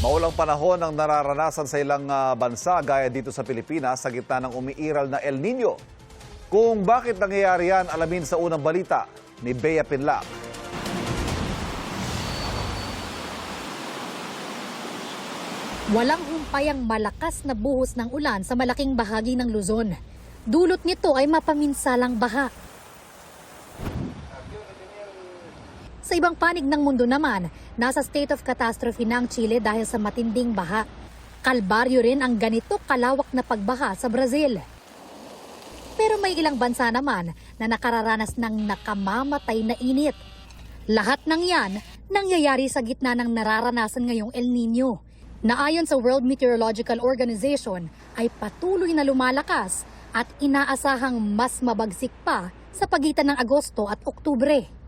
Maulang panahon ang nararanasan sa ilang bansa gaya dito sa Pilipinas sa gitna ng umiiral na El Nino. Kung bakit nangyayari yan, alamin sa unang balita ni Bea Pinlac. Walang humpay ang malakas na buhos ng ulan sa malaking bahagi ng Luzon. Dulot nito ay mapaminsalang baha. Sa ibang panig ng mundo naman, nasa state of catastrophe na ang Chile dahil sa matinding baha. Kalbaryo rin ang ganito kalawak na pagbaha sa Brazil. Pero may ilang bansa naman na nakararanas ng nakamamatay na init. Lahat ng yan nangyayari sa gitna ng nararanasan ngayong El Nino, na ayon sa World Meteorological Organization ay patuloy na lumalakas at inaasahang mas mabagsik pa sa pagitan ng Agosto at Oktubre.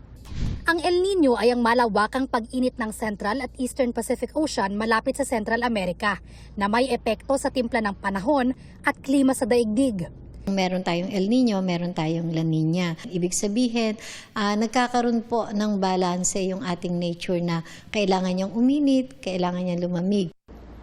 Ang El Nino ay ang malawakang pag-init ng Central at Eastern Pacific Ocean malapit sa Central America na may epekto sa timpla ng panahon at klima sa daigdig. Meron tayong El Nino, meron tayong La Nina. Ibig sabihin, nagkakaroon po ng balanse yung ating nature na kailangan niyang uminit, kailangan niyang lumamig.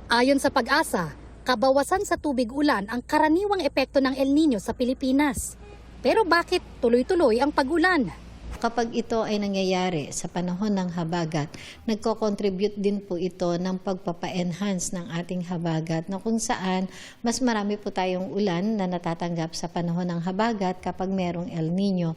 Ayon sa Pag-asa, kabawasan sa tubig ulan ang karaniwang epekto ng El Nino sa Pilipinas. Pero bakit tuloy-tuloy ang pag-ulan? Kapag ito ay nangyayari sa panahon ng habagat, nagko-contribute din po ito ng pagpapa-enhance ng ating habagat na kung saan mas marami po tayong ulan na natatanggap sa panahon ng habagat kapag merong El Nino.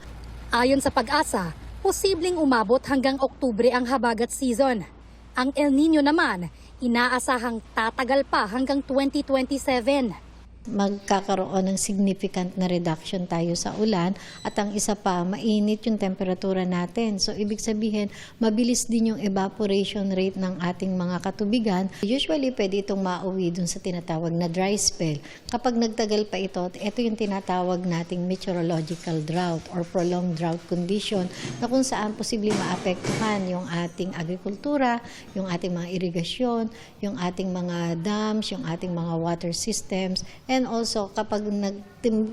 Ayon sa Pag-asa, posibleng umabot hanggang Oktubre ang habagat season. Ang El Nino naman, inaasahang tatagal pa hanggang 2027. Magkakaroon ng significant na reduction tayo sa ulan at ang isa pa, mainit yung temperatura natin. So, ibig sabihin, mabilis din yung evaporation rate ng ating mga katubigan. Usually, pwede itong mauwi dun sa tinatawag na dry spell. Kapag nagtagal pa ito yung tinatawag nating meteorological drought or prolonged drought condition na kung saan posibleng maapektuhan yung ating agrikultura, yung ating mga irigasyon, yung ating mga dams, yung ating mga water systems, and also, kapag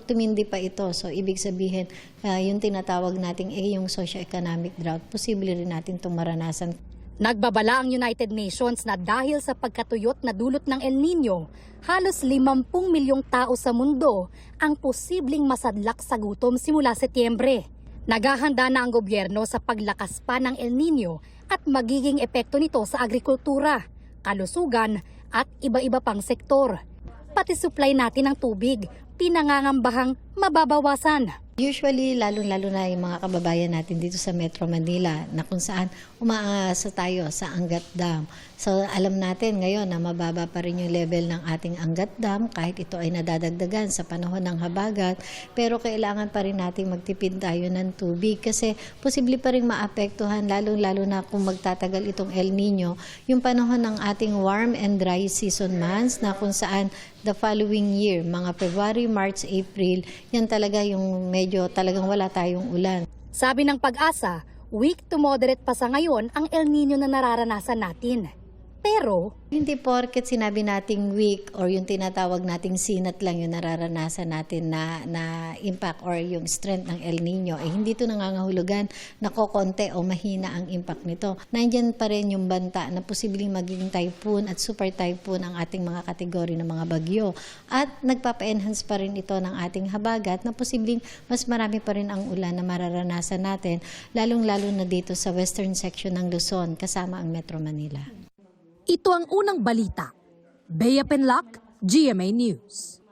tumindi pa ito, so ibig sabihin, yung tinatawag nating yung socio-economic drought, posible rin natin itong maranasan. Nagbabala ang United Nations na dahil sa pagkatuyot na dulot ng El Nino, halos 50 milyong tao sa mundo ang posibleng masadlak sa gutom simula Setyembre. Naghahanda na ang gobyerno sa paglakas pa ng El Nino at magiging epekto nito sa agrikultura, kalusugan at iba-iba pang sektor. Pati supply natin ng tubig, pinangangambahang mababawasan. Usually, lalo-lalo na yung mga kababayan natin dito sa Metro Manila na kung saan umaasa tayo sa Angat Dam. So, alam natin ngayon na mababa pa rin yung level ng ating Angat Dam kahit ito ay nadadagdagan sa panahon ng habagat. Pero kailangan pa rin natin magtipid tayo ng tubig kasi posible pa rin maapektuhan lalo-lalo na kung magtatagal itong El Nino yung panahon ng ating warm and dry season months na kung saan the following year, mga February, March, April, yan talaga yung medyo talagang wala tayong ulan. Sabi ng Pag-asa, weak to moderate pa sa ngayon ang El Nino na nararanasan natin. Pero hindi porket sinabi nating weak or yung tinatawag nating sinat lang yung nararanasan natin na impact or yung strength ng El Nino, hindi ito nangangahulugan na kokonte o mahina ang impact nito. Nandiyan pa rin yung banta na posibleng maging typhoon at super typhoon ang ating mga kategory ng mga bagyo. At nagpapa-enhance pa rin ito ng ating habagat na posibleng mas marami pa rin ang ulan na mararanasan natin, lalong-lalo na dito sa western section ng Luzon kasama ang Metro Manila. ito ang unang balita. Bea Pinlac, GMA News.